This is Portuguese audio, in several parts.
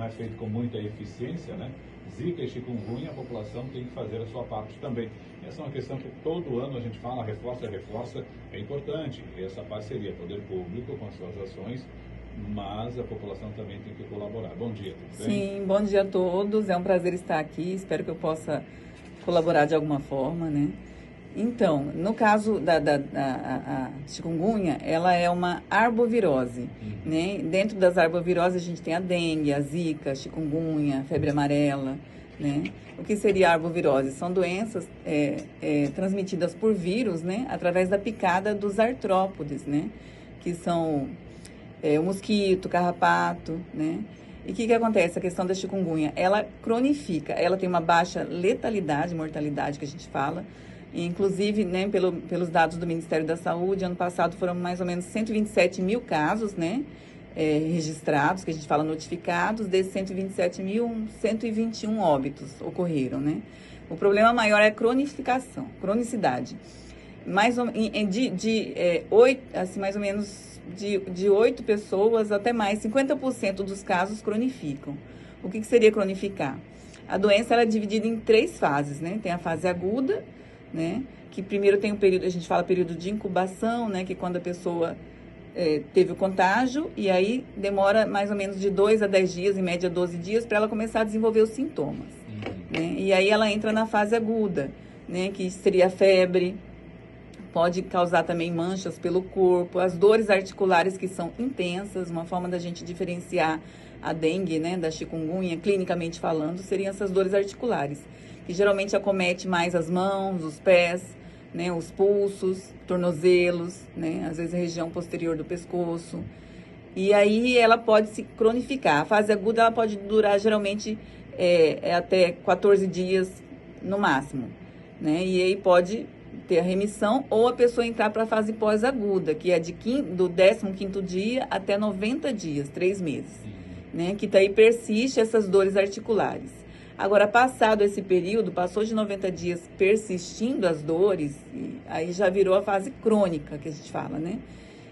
é feito com muita eficiência, né? Zika e chikungunya, a população tem que fazer a sua parte também. Essa é uma questão que todo ano a gente fala, reforça, é importante essa parceria, poder público com as suas ações, mas a população também tem que colaborar. Bom dia, tudo bem? Sim, bom dia a todos, é um prazer estar aqui, espero que eu possa colaborar de alguma forma, né? Então, no caso da chikungunya, ela é uma arbovirose, né? Dentro das arboviroses a gente tem a dengue, a zika, a chikungunya, a febre amarela, né? O que seria a arbovirose? São doenças transmitidas por vírus, né? Através da picada dos artrópodes, né? Que são o mosquito, carrapato, né? E o que acontece? A questão da chikungunya, ela cronifica, ela tem uma baixa letalidade, mortalidade que a gente fala. Inclusive, né, pelos dados do Ministério da Saúde, ano passado foram mais ou menos 127 mil casos, né, registrados, que a gente fala notificados. Desses 127 mil, 121 óbitos ocorreram, né. O problema maior é a cronicidade. Mais ou menos de 8 pessoas até mais, 50% dos casos cronificam. O que seria cronificar? A doença ela é dividida em 3 fases, né, tem a fase aguda, né? Que primeiro tem um período, a gente fala período de incubação, né? Que quando a pessoa teve o contágio, e aí demora mais ou menos de 2 a 10 dias, em média 12 dias, para ela começar a desenvolver os sintomas. Né? E aí ela entra na fase aguda, né? Que seria a febre, pode causar também manchas pelo corpo, as dores articulares que são intensas. Uma forma da gente diferenciar a dengue, né? Da chikungunya, clinicamente falando, seriam essas dores articulares, que geralmente acomete mais as mãos, os pés, né, os pulsos, tornozelos, né, às vezes a região posterior do pescoço. E aí ela pode se cronificar. A fase aguda ela pode durar geralmente até 14 dias no máximo, né? E aí pode ter a remissão ou a pessoa entrar para a fase pós-aguda, que é do 15º dia até 90 dias, 3 meses, né? Que daí persiste essas dores articulares. Agora, passado esse período, passou de 90 dias persistindo as dores, aí já virou a fase crônica, que a gente fala, né?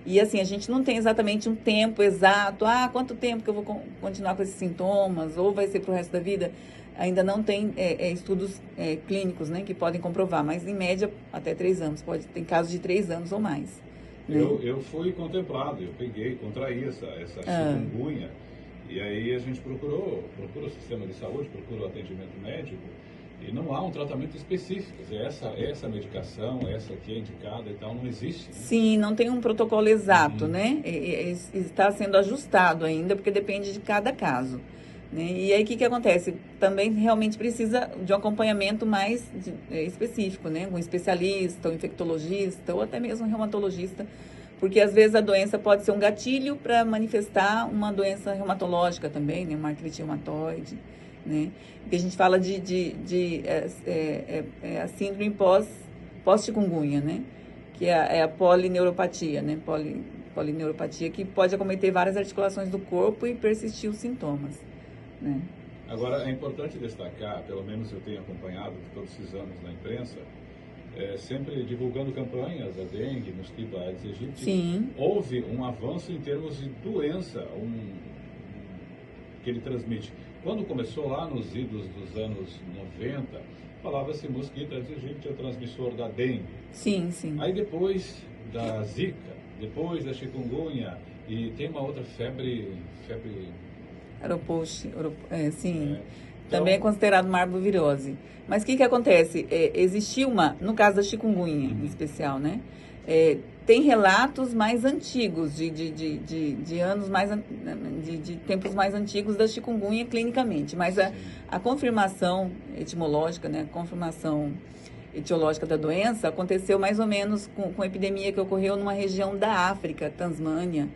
E assim, a gente não tem exatamente um tempo exato, quanto tempo que eu vou continuar com esses sintomas, ou vai ser pro resto da vida? Ainda não tem estudos clínicos, né, que podem comprovar, mas em média até 3 anos, tem casos de 3 anos ou mais. Né? Eu fui contemplado, eu contraí essa chikungunya. E aí a gente procura o sistema de saúde, procura o atendimento médico, e não há um tratamento específico. Quer dizer, essa medicação, essa aqui é indicada e tal, não existe. Né? Sim, não tem um protocolo exato, né? Está sendo ajustado ainda, porque depende de cada caso. Né? E aí o que acontece? Também realmente precisa de um acompanhamento mais específico, né? Um especialista, um infectologista, ou até mesmo um reumatologista, porque às vezes a doença pode ser um gatilho para manifestar uma doença reumatológica também, né? Uma artrite reumatoide, né? Porque a gente fala a síndrome pós-chikungunya, né? Que é a polineuropatia, né? Polineuropatia que pode acometer várias articulações do corpo e persistir os sintomas, né? Agora, é importante destacar, pelo menos eu tenho acompanhado todos esses anos na imprensa, sempre divulgando campanhas, a dengue, mosquito, Aedes aegypti. Sim. Houve um avanço em termos de doença que ele transmite. Quando começou lá nos idos dos anos 90, falava-se mosquito, Aedes aegypti é o transmissor da dengue. Sim, sim. Aí depois da zika, depois da chikungunya, e tem uma outra febre... Sim. Então, também é considerado uma arbovirose. Mas o que acontece? Existiu no caso da chikungunya em especial, né? Tem relatos mais antigos, de anos mais, de tempos mais antigos da chikungunya clinicamente. Mas a confirmação etimológica, né? A confirmação etiológica da doença aconteceu mais ou menos com a epidemia que ocorreu numa região da África, Tasmânia,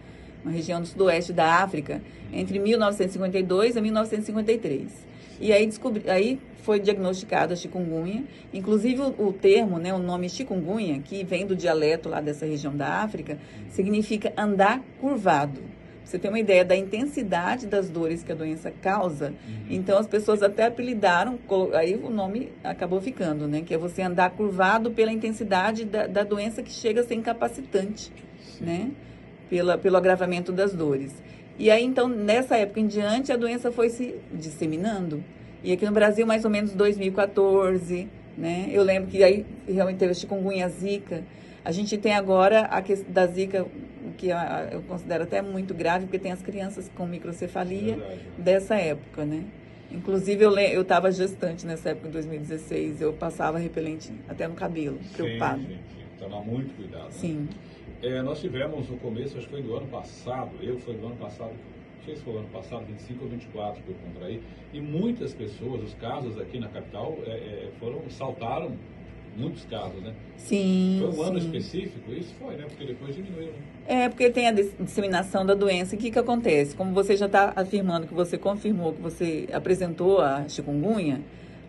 uma região do sudoeste da África, entre 1952 e 1953. E aí foi diagnosticada a chikungunya, inclusive o termo, né, o nome chikungunya, que vem do dialeto lá dessa região da África, significa andar curvado. Você tem uma ideia da intensidade das dores que a doença causa. Então, as pessoas até apelidaram, aí o nome acabou ficando, né? Que é você andar curvado pela intensidade da doença que chega a ser incapacitante, né? Pelo agravamento das dores. E aí, então, nessa época em diante, a doença foi se disseminando. E aqui no Brasil, mais ou menos 2014, né? Eu lembro que aí realmente teve a chikungunya, a zika. A gente tem agora a questão da zika, que eu considero até muito grave, porque tem as crianças com microcefalia dessa época, né? Inclusive, eu estava gestante nessa época, em 2016. Eu passava repelente até no cabelo, preocupada. Sim. Tomar muito cuidado. Né? Sim. Nós tivemos no começo, acho que foi do ano passado, foi do ano passado, não sei se foi do ano passado, 25 ou 24 que eu contraí, e muitas pessoas, os casos aqui na capital, saltaram muitos casos, né? Sim. Foi um ano específico? Isso foi, né? Porque depois diminuiu, né? Porque tem a disseminação da doença. E o que acontece? Como você já está afirmando que você confirmou que você apresentou a chikungunya,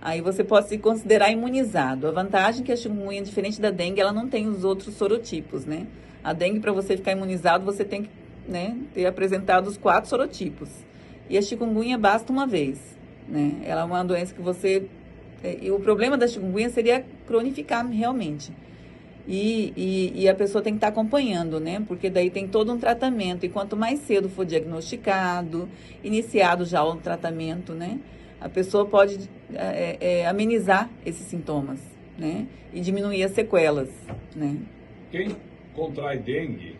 aí você pode se considerar imunizado. A vantagem é que a chikungunya, diferente da dengue, ela não tem os outros sorotipos, né? A dengue, para você ficar imunizado, você tem que, né, ter apresentado os 4 sorotipos. E a chikungunya basta uma vez, né? Ela é uma doença que você... E o problema da chikungunya seria cronificar realmente. E a pessoa tem que estar acompanhando, né? Porque daí tem todo um tratamento. E quanto mais cedo for diagnosticado, iniciado já o tratamento, né? A pessoa pode amenizar esses sintomas, né? E diminuir as sequelas, né? Quem contrai dengue,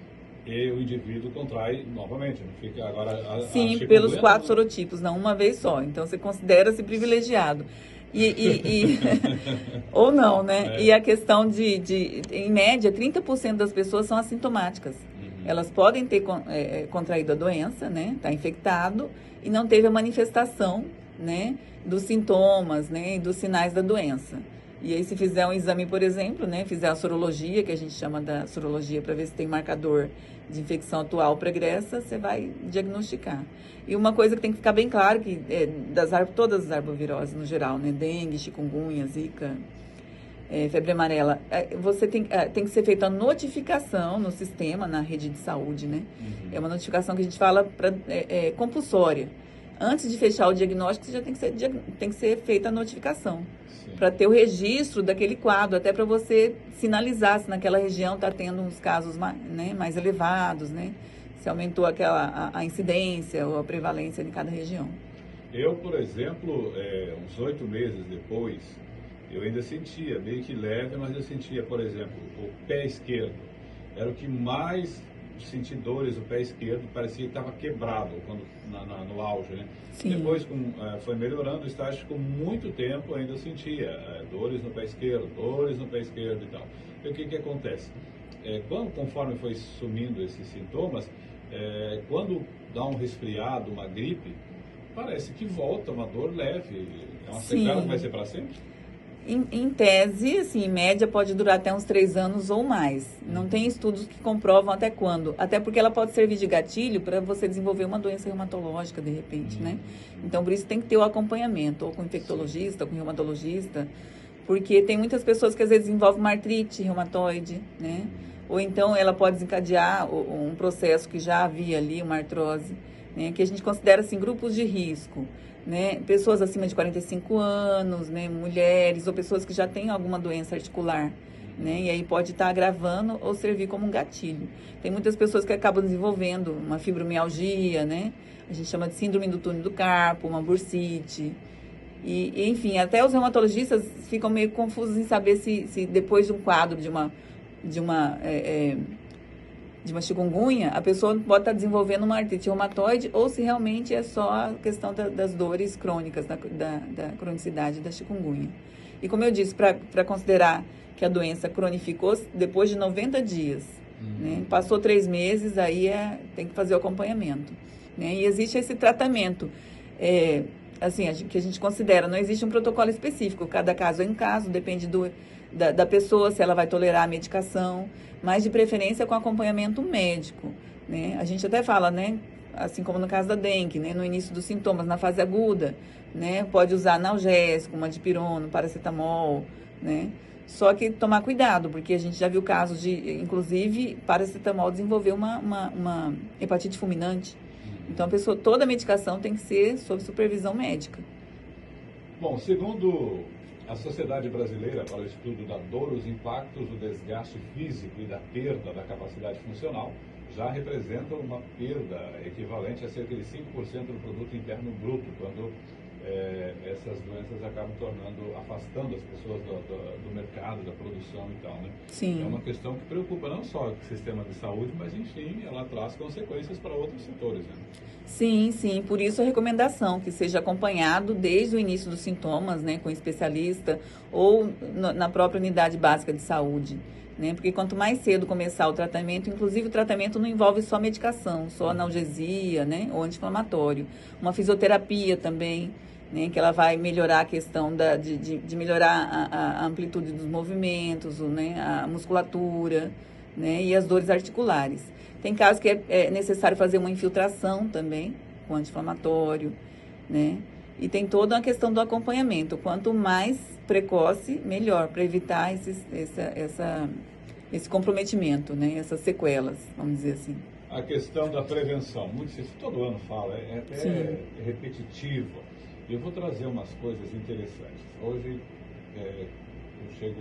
o indivíduo contrai novamente, não fica agora... Sim, pelos 4 sorotipos, não uma vez só. Então, você considera-se privilegiado. Ou não, né? E a questão em média, 30% das pessoas são assintomáticas. Elas podem ter contraído a doença, né? Tá infectado e não teve a manifestação, né? Dos sintomas, né? E dos sinais da doença. E aí, se fizer um exame, por exemplo, né? Fizer a sorologia, que a gente chama da sorologia, para ver se tem marcador de infecção atual pregressa, você vai diagnosticar. E uma coisa que tem que ficar bem claro, que todas as arboviroses no geral, né? Dengue, chikungunya, zika, febre amarela, você tem que ser feita a notificação no sistema, na rede de saúde, né? É uma notificação que a gente fala compulsória. Antes de fechar o diagnóstico, você já tem que ser feita a notificação. Para ter o registro daquele quadro, até para você sinalizar se naquela região está tendo uns casos mais elevados, né? Se aumentou a incidência ou a prevalência em cada região. Eu, por exemplo, uns 8 meses depois, eu ainda sentia, meio que leve, mas eu sentia, por exemplo, o pé esquerdo. Era o que mais senti dores, o pé esquerdo, parecia que estava quebrado no auge, né? Sim. Depois foi melhorando, o estágio ficou muito tempo, ainda eu sentia dores no pé esquerdo e tal. E o que acontece? Conforme foi sumindo esses sintomas, quando dá um resfriado, uma gripe, parece que volta uma dor leve. É uma sequela que vai ser para sempre? Em tese, assim, em média, pode durar até uns 3 anos ou mais. Não tem estudos que comprovam até quando. Até porque ela pode servir de gatilho para você desenvolver uma doença reumatológica, de repente, né? Então, por isso tem que ter o acompanhamento, ou com infectologista, ou com reumatologista, porque tem muitas pessoas que às vezes desenvolvem uma artrite reumatoide, né? Ou então ela pode desencadear um processo que já havia ali, uma artrose, né? Que a gente considera, assim, grupos de risco. Né? Pessoas acima de 45 anos, né? Mulheres ou pessoas que já têm alguma doença articular, né? E aí pode estar agravando ou servir como um gatilho. Tem muitas pessoas que acabam desenvolvendo uma fibromialgia, né? A gente chama de síndrome do túnel do carpo, uma bursite. E enfim, até os reumatologistas ficam meio confusos em saber se depois de um quadro de uma chikungunya, a pessoa pode estar desenvolvendo uma artrite reumatoide ou se realmente é só a questão das dores crônicas, da cronicidade da chikungunya. E como eu disse, para considerar que a doença cronificou depois de 90 dias, né? Passou 3 meses, aí tem que fazer o acompanhamento, né? E existe esse tratamento, assim, que a gente considera, não existe um protocolo específico, cada caso é um caso, depende da pessoa, se ela vai tolerar a medicação, mas de preferência com acompanhamento médico, né? A gente até fala, né? Assim como no caso da dengue, né? No início dos sintomas, na fase aguda, né? Pode usar analgésico, uma dipirona, paracetamol, né? Só que tomar cuidado, porque a gente já viu casos de, inclusive, paracetamol desenvolver uma hepatite fulminante. Então, toda a medicação tem que ser sob supervisão médica. Bom, segundo a Sociedade Brasileira para o Estudo da Dor, os impactos do desgaste físico e da perda da capacidade funcional já representam uma perda equivalente a cerca de 5% do produto interno bruto, quando essas doenças acabam afastando as pessoas do mercado, da produção e tal, né? Sim. É uma questão que preocupa não só o sistema de saúde, mas, enfim, ela traz consequências para outros setores, né? Sim, sim, por isso a recomendação que seja acompanhado desde o início dos sintomas, né, com especialista ou na própria unidade básica de saúde, né, porque quanto mais cedo começar o tratamento, inclusive o tratamento não envolve só medicação, só analgesia, né, ou anti-inflamatório, uma fisioterapia também, né, que ela vai melhorar a questão de melhorar a amplitude dos movimentos, né, a musculatura, né, e as dores articulares. Tem casos que é necessário fazer uma infiltração também, com anti-inflamatório, né? E tem toda a questão do acompanhamento. Quanto mais precoce, melhor, para evitar esse comprometimento, né? Essas sequelas, vamos dizer assim. A questão da prevenção, muito se todo ano fala, é até repetitivo. Eu vou trazer umas coisas interessantes. Hoje eu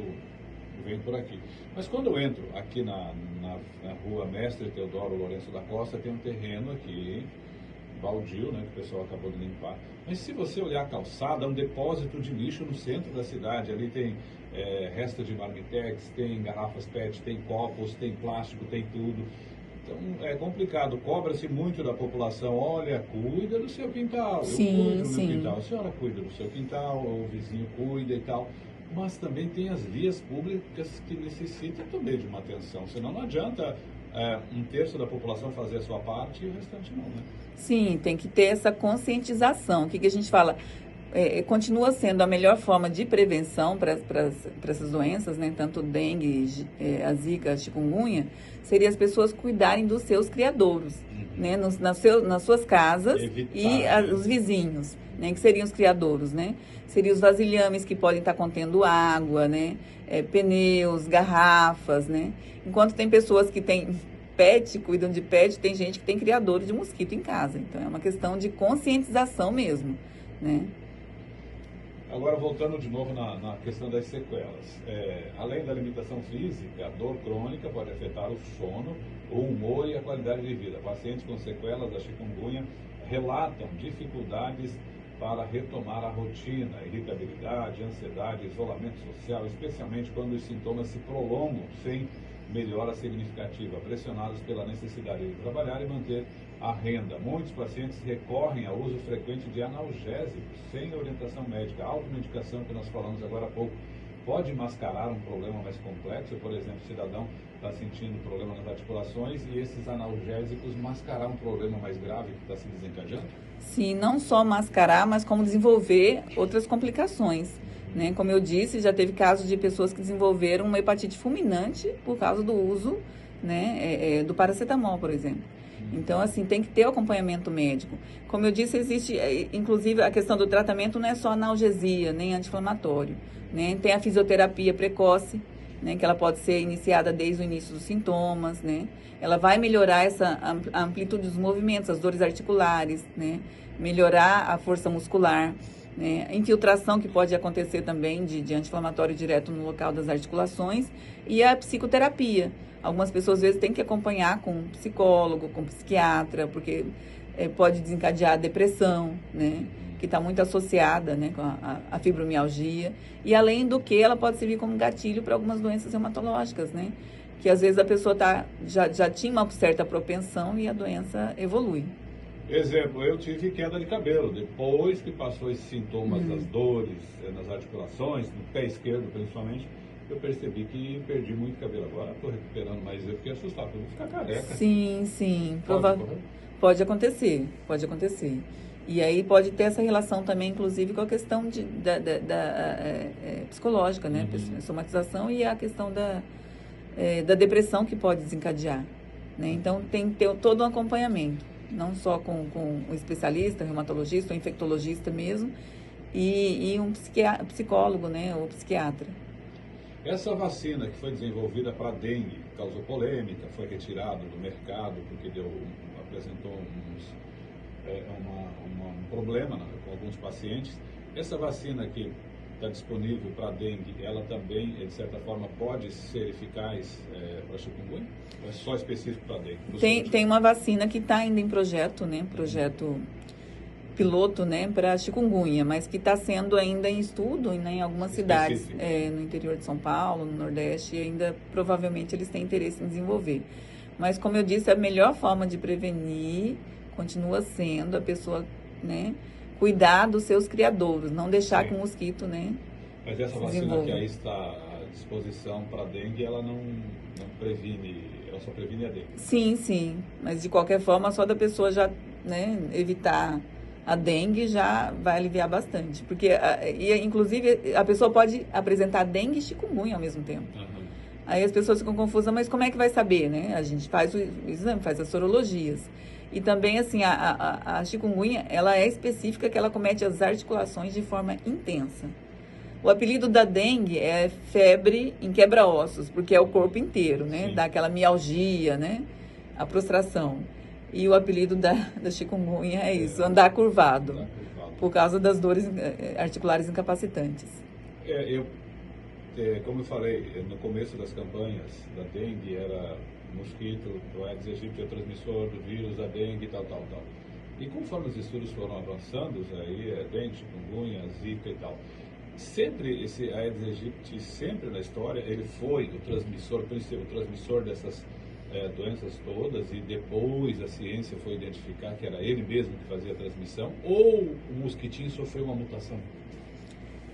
venho por aqui. Mas quando eu entro aqui na rua Mestre Teodoro Lourenço da Costa, tem um terreno aqui, baldio, né, que o pessoal acabou de limpar. Mas se você olhar a calçada, é um depósito de lixo no centro da cidade. Ali tem resto de marmitex, tem garrafas PET, tem copos, tem plástico, tem tudo. Então é complicado, cobra-se muito da população, olha, cuida do seu quintal, eu cuido do meu quintal, a senhora cuida do seu quintal, o vizinho cuida e tal. Mas também tem as vias públicas que necessitam também de uma atenção, senão não adianta um terço da população fazer a sua parte e o restante não, né? Sim, tem que ter essa conscientização. O que a gente fala? Continua sendo a melhor forma de prevenção para essas doenças, né? Tanto dengue, a zika, a chikungunya, seria as pessoas cuidarem dos seus criadouros, né? Nas suas casas. Evitar, os vizinhos, né? Que seriam os criadouros, né? Seriam os vasilhames que podem estar contendo água, né? Pneus, garrafas, né? Enquanto tem pessoas que têm pet, cuidam de pet, tem gente que tem criadores de mosquito em casa. Então, é uma questão de conscientização mesmo, né? Agora, voltando de novo na questão das sequelas. Além da limitação física, a dor crônica pode afetar o sono, o humor e a qualidade de vida. Pacientes com sequelas da chikungunya relatam dificuldades para retomar a rotina, irritabilidade, ansiedade, isolamento social, especialmente quando os sintomas se prolongam sem melhora significativa, pressionados pela necessidade de trabalhar e manter a renda. Muitos pacientes recorrem ao uso frequente de analgésicos sem orientação médica. A automedicação, que nós falamos agora há pouco, pode mascarar um problema mais complexo. Por exemplo, o cidadão está sentindo problema nas articulações e esses analgésicos mascarar um problema mais grave que está se desencadeando? Sim, não só mascarar, mas como desenvolver outras complicações, né? Como eu disse, já teve casos de pessoas que desenvolveram uma hepatite fulminante por causa do uso, né, do paracetamol, por exemplo. Então, assim, tem que ter o acompanhamento médico. Como eu disse, existe, inclusive, a questão do tratamento não é só analgesia, nem anti-inflamatório, né? Tem a fisioterapia precoce, né, que ela pode ser iniciada desde o início dos sintomas, né? Ela vai melhorar a amplitude dos movimentos, as dores articulares, né? Melhorar a força muscular, né? A infiltração que pode acontecer também de anti-inflamatório direto no local das articulações e a psicoterapia. Algumas pessoas, às vezes, têm que acompanhar com um psicólogo, com um psiquiatra, porque pode desencadear a depressão, né? Que está muito associada, né, com a fibromialgia. E, além do que, ela pode servir como gatilho para algumas doenças reumatológicas, né? Que, às vezes, a pessoa já tinha uma certa propensão e a doença evolui. Exemplo, eu tive queda de cabelo. Depois que passou esses sintomas das dores nas articulações, no pé esquerdo principalmente, eu percebi que perdi muito cabelo. Agora estou recuperando, mas eu fiquei assustado, eu vou ficar careca. Sim, sim. Pode acontecer, pode acontecer. E aí pode ter essa relação também, inclusive, com a questão psicológica, né? Somatização e a questão da depressão que pode desencadear, né? Então, tem que ter todo um acompanhamento, não só com o especialista, reumatologista, ou infectologista mesmo, e um psicólogo, né? Ou psiquiatra. Essa vacina que foi desenvolvida para dengue causou polêmica, foi retirada do mercado porque apresentou um problema com alguns pacientes. Essa vacina que está disponível para a dengue, ela também, de certa forma, pode ser eficaz para chikungunya? Ou é só específico para a dengue? Tem uma vacina que está ainda em projeto, né? Projeto piloto, né, para chikungunya, mas que está sendo ainda em estudo, né, em algumas cidades, no interior de São Paulo, no Nordeste, e ainda provavelmente eles têm interesse em desenvolver. Mas, como eu disse, a melhor forma de prevenir continua sendo a pessoa, né, cuidar dos seus criadouros, não deixar que o mosquito, né, mas essa vacina que aí está à disposição para a dengue, ela não previne, ela só previne a dengue? Sim, mas de qualquer forma, só da pessoa já, né, evitar a dengue já vai aliviar bastante, porque inclusive a pessoa pode apresentar dengue e chikungunya ao mesmo tempo. Uhum. Aí as pessoas ficam confusas, mas como é que vai saber, né? A gente faz o exame, faz as sorologias. E também, assim, a chikungunya, ela é específica que ela comete as articulações de forma intensa. O apelido da dengue é febre em quebra-ossos, porque é o corpo inteiro, né? Sim. Dá aquela mialgia, né? A prostração. E o apelido da chikungunya é isso, andar curvado, por causa das dores articulares incapacitantes. Como eu falei, no começo das campanhas da dengue era mosquito, o Aedes aegypti é o transmissor do vírus da dengue e tal. E conforme os estudos foram avançando, aí dengue, chikungunya, zika e tal, sempre esse Aedes aegypti, sempre na história, ele foi o transmissor dessas doenças todas, e depois a ciência foi identificar que era ele mesmo que fazia a transmissão, ou o mosquitinho sofreu uma mutação?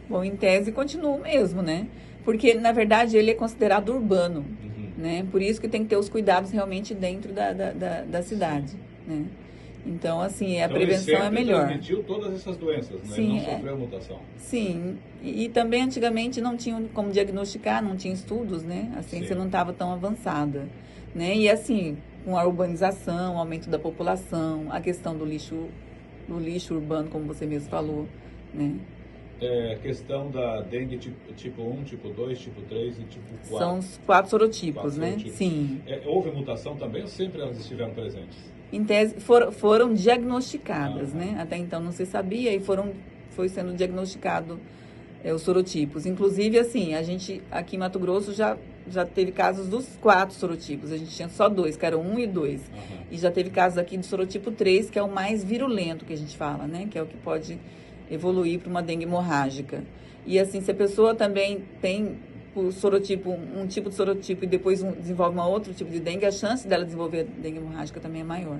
Bom, em tese continua o mesmo, né? Porque, na verdade, ele é considerado urbano, né? Por isso que tem que ter os cuidados realmente dentro da cidade, né? Então, assim, a prevenção é melhor. Ele transmitiu todas essas doenças, né? Sim, ele não sofreu mutação. Sim, e também antigamente não tinham como diagnosticar, não tinha estudos, né? A ciência não estava tão avançada, né? E assim, com a urbanização, o aumento da população, a questão do lixo urbano, como você mesmo falou, né? A questão da dengue tipo 1, tipo 2, tipo 3 e tipo 4. São os 4 sorotipos, né? Sim. Houve mutação também ou sempre elas estiveram presentes? Em tese, foram diagnosticadas, né? Até então não se sabia e foi sendo diagnosticado os sorotipos. Inclusive, assim, a gente aqui em Mato Grosso já teve casos dos 4 sorotipos. A gente tinha só 2, que eram 1 e 2. E já teve casos aqui do sorotipo 3, que é o mais virulento que a gente fala, né? Que é o que pode evoluir para uma dengue hemorrágica. E assim, se a pessoa também tem o sorotipo, um tipo de sorotipo e depois desenvolve um outro tipo de dengue, a chance dela desenvolver dengue hemorrágica também é maior,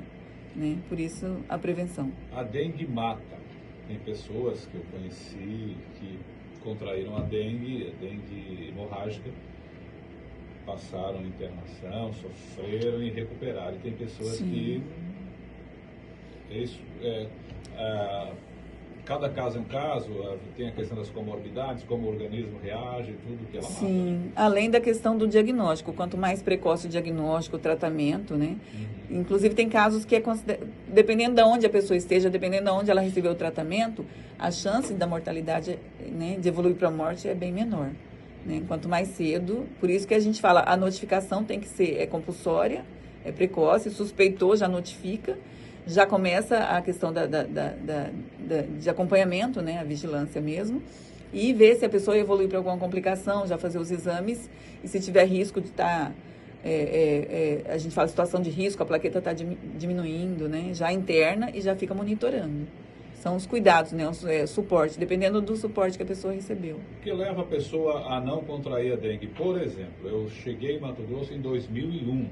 né? Por isso, a prevenção. A dengue mata. Tem pessoas que eu conheci que contraíram a dengue hemorrágica, passaram internação, sofreram e recuperaram. E tem pessoas que... Cada caso é um caso, tem a questão das comorbidades, como o organismo reage, tudo que ela mata. Sim, além da questão do diagnóstico, quanto mais precoce o diagnóstico, o tratamento, né? Inclusive tem casos que dependendo de onde a pessoa esteja, dependendo de onde ela recebeu o tratamento, a chance da mortalidade, né, de evoluir para a morte é bem menor, né? Quanto mais cedo, por isso que a gente fala, a notificação tem que ser compulsória, é precoce, suspeitou, já notifica. Já começa a questão de acompanhamento, né, a vigilância mesmo, e ver se a pessoa evolui para alguma complicação, já fazer os exames, e se tiver risco de estar, a gente fala situação de risco, a plaqueta está diminuindo, né, já interna e já fica monitorando. São os cuidados, né, o suporte, dependendo do suporte que a pessoa recebeu. O que leva a pessoa a não contrair a dengue? Por exemplo, eu cheguei em Mato Grosso em 2001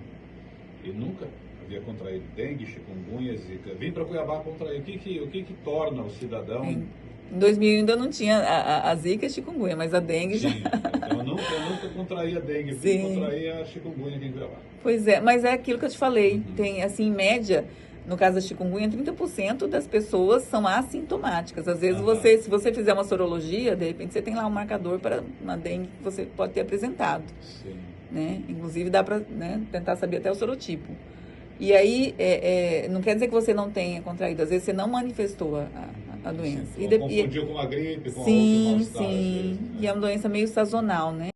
e nunca havia contraído dengue, chikungunya, zika. Vim para Cuiabá contrair. O que torna o cidadão... Em 2000 ainda não tinha a zika e a chikungunya, mas a dengue já... Então eu nunca contraí a dengue, vim contrair a chikungunya aqui em Cuiabá. Pois é, mas é aquilo que eu te falei. Tem, assim, em média, no caso da chikungunya, 30% das pessoas são assintomáticas. Às vezes, se você fizer uma sorologia, de repente você tem lá um marcador para uma dengue que você pode ter apresentado. Sim. Né? Inclusive, dá para, né, tentar saber até o sorotipo. E aí, não quer dizer que você não tenha contraído, às vezes você não manifestou a doença. Confundiu com a gripe, com sim, outro mal-estar. Sim, e é uma doença meio sazonal, né?